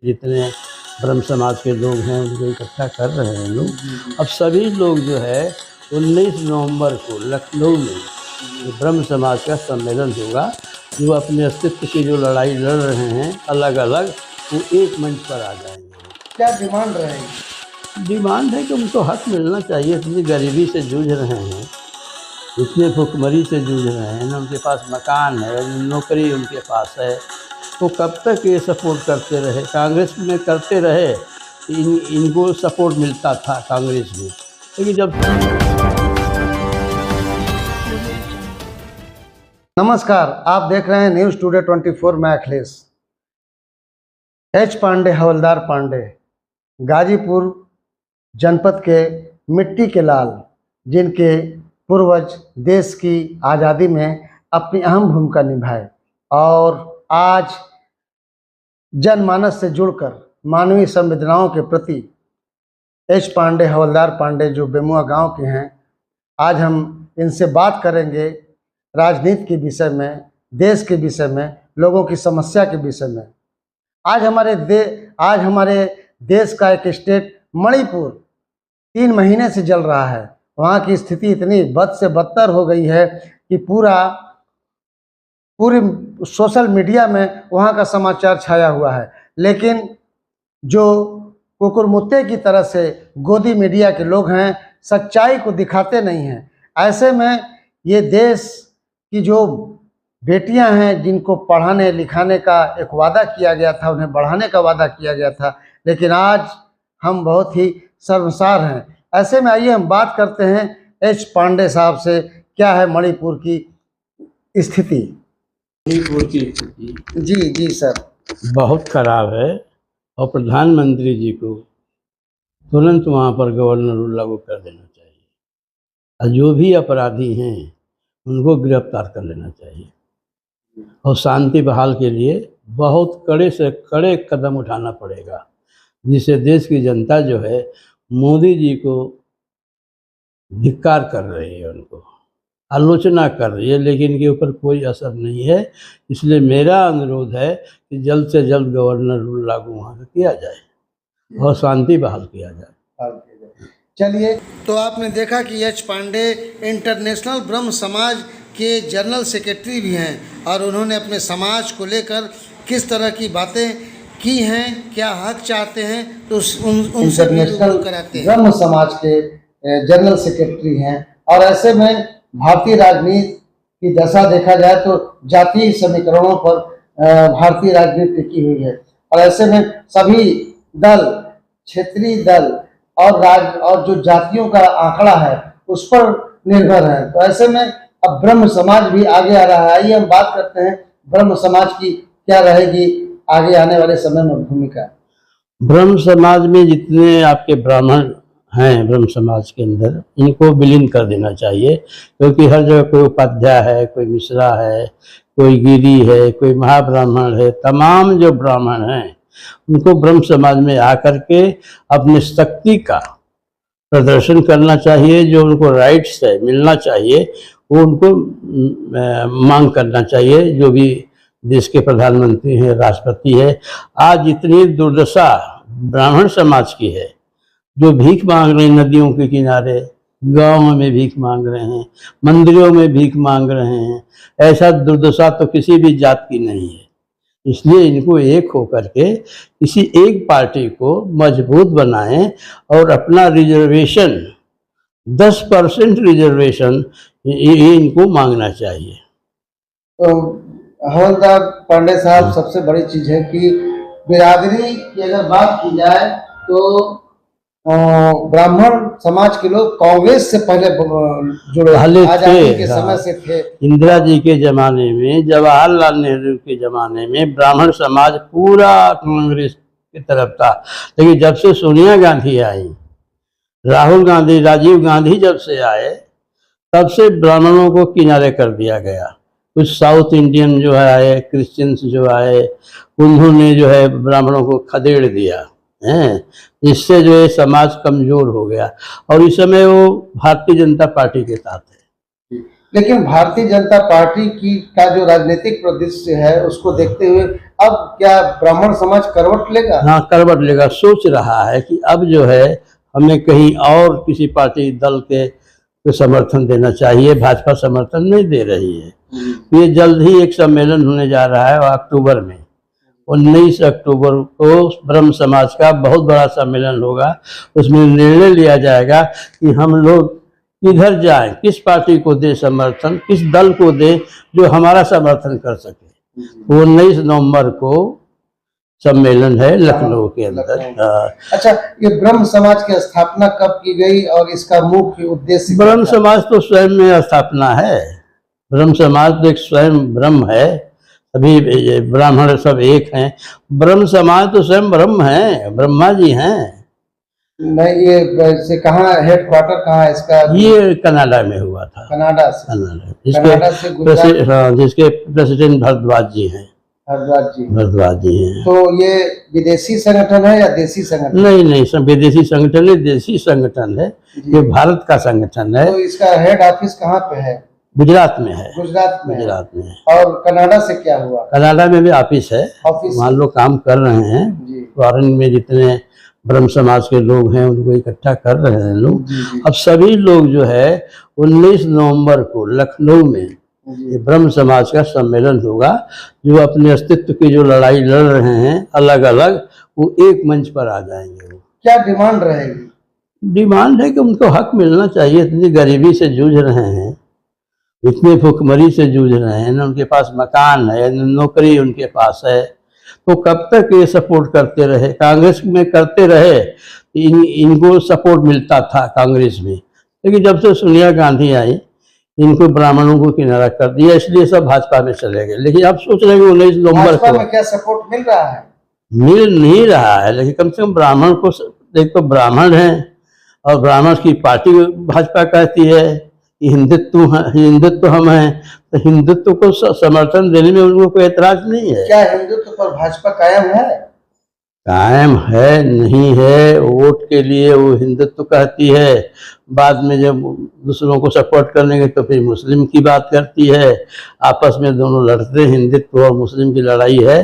जितने ब्रह्म समाज के लोग हैं उनको इकट्ठा कर रहे हैं लोग। अब सभी लोग जो है 19 नवंबर को लखनऊ में जो ब्रह्म समाज का सम्मेलन होगा, जो अपने अस्तित्व की जो लड़ाई लड़ रहे हैं अलग अलग, वो एक मंच पर आ जाएंगे। क्या डिमांड रहेगी? डिमांड है कि उनको हक मिलना चाहिए। इतनी गरीबी से जूझ रहे हैं, इतने भुखमरी से जूझ रहे हैं, ना उनके पास मकान है, नौकरी उनके पास है, तो कब तक ये सपोर्ट करते रहे? कांग्रेस में करते रहे, इनको सपोर्ट मिलता था कांग्रेस में, लेकिन जब नमस्कार, आप देख रहे हैं न्यूज़ टुडे 24। मैं अखिलेश। एच पांडे, हवलदार पांडे, गाजीपुर जनपद के मिट्टी के लाल, जिनके पूर्वज देश की आज़ादी में अपनी अहम भूमिका निभाए और आज जनमानस से जुड़कर मानवीय संवेदनाओं के प्रति एच पांडे, हवलदार पांडे जो बेमुआ गांव के हैं, आज हम इनसे बात करेंगे राजनीति के विषय में, देश के विषय में, लोगों की समस्या के विषय में। आज हमारे देश का एक स्टेट मणिपुर 3 महीने से जल रहा है। वहाँ की स्थिति इतनी बद से बदतर हो गई है कि पूरी सोशल मीडिया में वहाँ का समाचार छाया हुआ है, लेकिन जो कुकुरमुत्ते की तरह से गोदी मीडिया के लोग हैं, सच्चाई को दिखाते नहीं हैं। ऐसे में ये देश की जो बेटियां हैं, जिनको पढ़ाने लिखाने का एक वादा किया गया था, उन्हें बढ़ाने का वादा किया गया था, लेकिन आज हम बहुत ही शर्मसार हैं। ऐसे में आइए हम बात करते हैं एच पांडे साहब से, क्या है मणिपुर की स्थिति। मणिपुर की स्थिति जी सर, बहुत खराब है और प्रधानमंत्री जी को तुरंत वहाँ पर गवर्नर रूल लागू कर देना चाहिए और जो भी अपराधी हैं उनको गिरफ्तार कर लेना चाहिए और शांति बहाल के लिए बहुत कड़े से कड़े कदम उठाना पड़ेगा, जिससे देश की जनता जो है मोदी जी को धिक्कार कर रही है, उनको आलोचना कर रही है, लेकिन इनके ऊपर कोई असर नहीं है। इसलिए मेरा अनुरोध है कि जल्द से जल्द गवर्नर रूल लागू वहाँ का किया जाए और शांति बहाल किया जाए। चलिए, तो आपने देखा कि एच पांडे इंटरनेशनल ब्रह्म समाज के जनरल सेक्रेटरी भी हैं और उन्होंने अपने समाज को लेकर किस तरह की बातें की हैं, क्या हक चाहते हैं, तो उनसे भी कराते हैं। ब्रह्म समाज के जनरल सेक्रेटरी हैं और ऐसे में भारतीय राजनीति की दशा देखा जाए तो जातीय समीकरणों पर भारतीय राजनीति टिकी हुई है और ऐसे में सभी दल, क्षेत्रीय दल और जो जातियों का आंकड़ा है उस पर निर्भर है। तो ऐसे में अब ब्रह्म समाज भी आगे आ रहा है। आइए हम बात करते हैं ब्रह्म समाज की क्या रहेगी आगे आने वाले समय में भूमिका। ब्रह्म समाज में जितने आपके ब्राह्मण हैं ब्रह्म समाज के अंदर, इनको विलीन कर देना चाहिए, क्योंकि हर जगह कोई उपाध्याय है, कोई मिश्रा है, कोई गिरी है, कोई महाब्राह्मण है। तमाम जो ब्राह्मण हैं उनको ब्रह्म समाज में आकर के अपने शक्ति का प्रदर्शन करना चाहिए। जो उनको राइट्स है मिलना चाहिए वो उनको मांग करना चाहिए। जो भी देश के प्रधानमंत्री हैं, राष्ट्रपति है, आज इतनी दुर्दशा ब्राह्मण समाज की है जो भीख मांग रहे हैं, नदियों के किनारे, गाँव में भीख मांग रहे हैं, मंदिरों में भीख मांग रहे हैं। ऐसा दुर्दशा तो किसी भी जात की नहीं है। इसलिए इनको एक होकर के किसी एक पार्टी को मजबूत बनाएं और अपना रिजर्वेशन 10% रिजर्वेशन ये इनको मांगना चाहिए। तो हवलदार पांडे साहब, सबसे बड़ी चीज़ है कि बिरादरी की अगर बात की जाए तो ब्राह्मण समाज के लोग कांग्रेस से पहले जुड़े, आजादी के समय से थे। इंदिरा जी के ज़माने में, जवाहरलाल नेहरू के ज़माने में ब्राह्मण समाज पूरा कांग्रेस की तरफ था, लेकिन जब से सोनिया गांधी आई, राहुल गांधी, राजीव गांधी जब से आए, तब से ब्राह्मणों को किनारे कर दिया गया। कुछ साउथ इंडियन जो है आए, क्रिश्चियंस जो आए, उन्होंने जो है ब्राह्मणों को खदेड़ दिया हैं, जिससे जो है समाज कमजोर हो गया और इस समय वो भारतीय जनता पार्टी के साथ है। लेकिन भारतीय जनता पार्टी का जो राजनीतिक परिदृश्य है उसको देखते हुए अब क्या ब्राह्मण समाज करवट लेगा? हाँ, करवट लेगा, सोच रहा है कि अब जो है हमें कहीं और किसी पार्टी दल के को समर्थन देना चाहिए। भाजपा समर्थन नहीं दे रही है। ये जल्द ही एक सम्मेलन होने जा रहा है अक्टूबर में, 19 अक्टूबर को ब्रह्म समाज का बहुत बड़ा सम्मेलन होगा। उसमें निर्णय लिया जाएगा कि हम लोग किधर जाएं, किस पार्टी को दे समर्थन, किस दल को दे जो हमारा समर्थन कर सके। 19 नवंबर को सम्मेलन है लखनऊ के अंदर। अच्छा, ये ब्रह्म समाज की स्थापना कब की गई और इसका मुख्य उद्देश्य? ब्रह्म समाज तो स्वयं में स्थापना है। ब्रह्म समाज तो एक स्वयं ब्रह्म है, सभी ब्राह्मण सब एक हैं। ब्रह्म समाज तो स्वयं ब्रह्म है, ब्रह्मा जी हैं। नहीं, ये से कहाँ हेडक्वार्टर कहाँ है इसका? ये कनाडा में हुआ था। कनाडा से? कनाडा से जिसके प्रेसिडेंट भारद्वाज जी हैं। भारद्वाज जी हैं। तो ये विदेशी संगठन है या देसी संगठन? नहीं, विदेशी संगठन है, देसी संगठन है। ये भारत का संगठन है। तो इसका हेड ऑफिस कहाँ पे है? गुजरात में है। गुजरात में है। और कनाडा से क्या हुआ? कनाडा में भी ऑफिस है, वहाँ लोग काम कर रहे हैं। फॉरेन में जितने ब्रह्म समाज के लोग हैं उनको इकट्ठा कर रहे हैं लोग। अब सभी लोग जो है 19 नवंबर को लखनऊ में ये ब्रह्म समाज का सम्मेलन होगा। जो अपने अस्तित्व की जो लड़ाई लड़ रहे हैं अलग अलग, वो एक मंच पर आ जाएंगे। वो क्या डिमांड रहेगी? डिमांड है कि उनको हक मिलना चाहिए। इतनी गरीबी से जूझ रहे हैं, इतनी भुखमरी से जूझ रहे हैं, न उनके पास मकान है, न नौकरी उनके पास है। तो कब तक ये सपोर्ट करते रहे? कांग्रेस में करते रहे, इनको सपोर्ट मिलता था कांग्रेस में, लेकिन जब से सोनिया गांधी आई इनको ब्राह्मणों को किनारा कर दिया, इसलिए सब भाजपा में चले गए। लेकिन अब सोच रहे हैं 19 नवंबर को में क्या सपोर्ट मिल रहा है? मिल नहीं रहा है, लेकिन कम से कम ब्राह्मण को देख, तो ब्राह्मण हैं और ब्राह्मण की पार्टी भाजपा कहती है कि हिंदुत्व हम हैं, तो हिंदुत्व को समर्थन देने में उनको कोई एतराज नहीं है। क्या हिंदुत्व पर भाजपा कायम है? कायम है नहीं है, वोट के लिए वो हिंदुत्व कहती है, बाद में जब दूसरों को सपोर्ट करने तो फिर मुस्लिम की बात करती है। आपस में दोनों लड़ते, हिंदुत्व और मुस्लिम की लड़ाई है।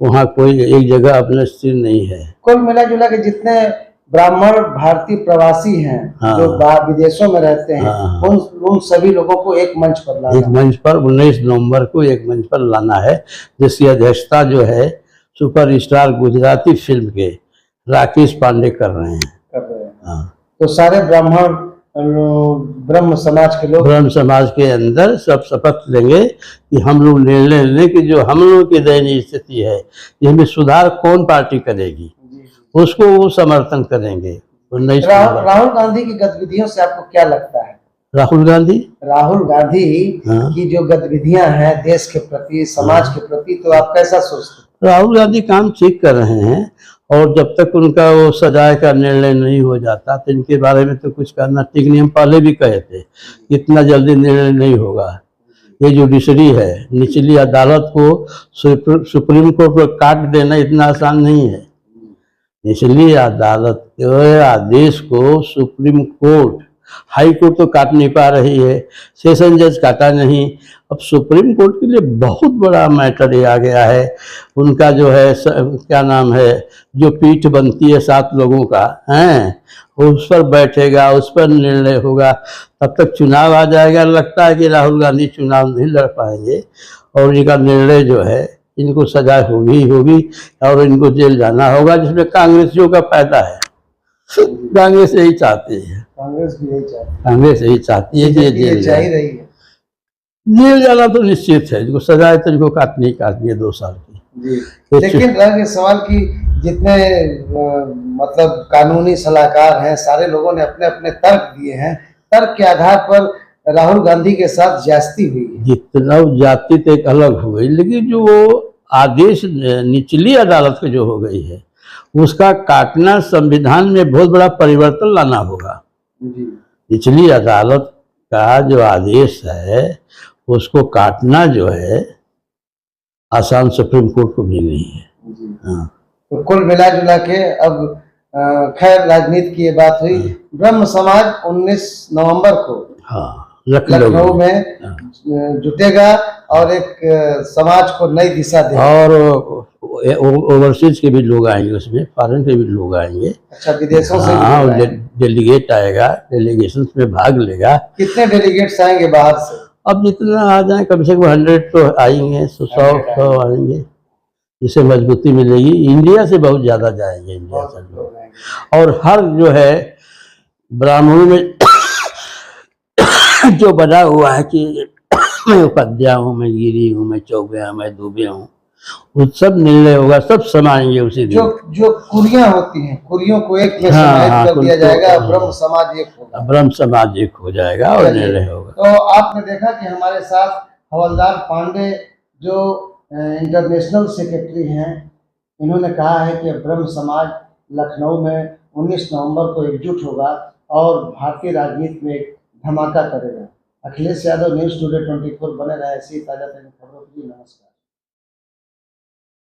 वहाँ कोई एक जगह अपने स्थिर नहीं है। कुल मिला जुला के जितने ब्राह्मण भारतीय प्रवासी हैं, हाँ, जो विदेशों में रहते हैं, हाँ, उन सभी लोगों को एक मंच पर लाना, एक मंच पर 19 नवंबर को एक मंच पर लाना है, जिसकी अध्यक्षता जो है सुपरस्टार गुजराती फिल्म के राकेश पांडे कर रहे हैं। हाँ। तो सारे ब्राह्मण ब्रह्म समाज के लोग, ब्रह्म समाज के अंदर सब शपथ लेंगे कि हम लोग निर्णय लें कि जो हम लोग की दयनीय स्थिति है, इसमें सुधार कौन पार्टी करेगी, उसको वो समर्थन करेंगे। राहुल गांधी की गतिविधियों से आपको क्या लगता है? राहुल गांधी हाँ। की जो गतिविधियां हैं देश के प्रति, समाज के प्रति, तो आप कैसा सोचते हैं? राहुल गांधी काम ठीक कर रहे हैं, और जब तक उनका वो सजाए का निर्णय नहीं हो जाता तो इनके बारे में तो कुछ करना ठीक नहीं। हम पहले भी कहे थे इतना जल्दी निर्णय नहीं होगा। ये जुडिशरी है, निचली अदालत को सुप्रीम कोर्ट को काट देना इतना आसान नहीं है। निचली अदालत के आदेश को सुप्रीम कोर्ट, हाई कोर्ट तो काट नहीं पा रही है, सेशन जज काटा नहीं। अब सुप्रीम कोर्ट के लिए बहुत बड़ा मैटर ये आ गया है। उनका जो है क्या नाम है, जो पीठ बनती है 7 लोगों का हैं, उस पर बैठेगा, उस पर निर्णय होगा। तब तक चुनाव आ जाएगा। लगता है कि राहुल गांधी चुनाव नहीं लड़ पाएंगे और इनका निर्णय जो है, इनको सजा होगी और इनको जेल जाना होगा, जिसमें कांग्रेसियों का फायदा है। कांग्रेस यही चाहती है, कांग्रेस यही चाहती है कि जेल जाना तो निश्चित है। इनको सजा तो इनको काटनी है 2 साल की। लेकिन सवाल की जितने मतलब कानूनी सलाहकार हैं, सारे लोगों ने अपने अपने तर्क दिए हैं। तर्क के आधार पर राहुल गांधी के साथ ज्यादती हुई है। जितना जाति तो एक अलग हो गई, लेकिन जो आदेश निचली अदालत के जो हो गई है, उसका काटना संविधान में बहुत बड़ा परिवर्तन लाना होगा। निचली अदालत का जो आदेश है उसको काटना जो है आसान सुप्रीम कोर्ट को भी नहीं है। हाँ। तो कुल मिला जुला के अब खैर राजनीति की ये बात हुई। ब्रह्म समाज 19 नवंबर को हाँ लखनऊ में जुटेगा और एक समाज को नई दिशा देगा। और ओवरसीज के भी लोग आएंगे, उसमें फॉरेन के भी लोग आएंगे। अच्छा, विदेशों से भी हाँ, लोग आएंगे। डेलीगेट आएगा, डेलीगेशन में भाग लेगा। कितने डेलीगेट्स आएंगे बाहर से? अब जितना आ जाए, कम से कम 100 तो आएंगे, 100 आएंगे, जिससे मजबूती मिलेगी। इंडिया से बहुत ज़्यादा जाएंगे, इंडिया से लोग। और हर जो है ब्राह्मणों में जो बना हुआ है कि मैं उपाध्याय हूँ, मैं गिरी हूँ, मैं चौबे हूँ, मैं दुबे हूँ, वो सब निर्णय होगा, सब समाएंगे उसी दिन। जो कुरियां होती हैं, कुरियों को एक में हाँ, समाहित कर दिया जाएगा, हाँ, ब्रह्म समाज एक होगा। ब्रह्म समाज एक हो जाएगा और चलिए, निर्णय होगा। तो आपने देखा कि हमारे साथ हवलदार पांडे जो इंटरनेशनल सेक्रेटरी हैं, इन्होंने कहा है कि ब्रह्म समाज लखनऊ में 19 नवंबर को एकजुट होगा और भारतीय राजनीति में एक धमाका करेगा। अखिलेश यादव, न्यूज़ टुडे 24 बने रहे ऐसी ताज़ा खबरों के लिए। नमस्कार।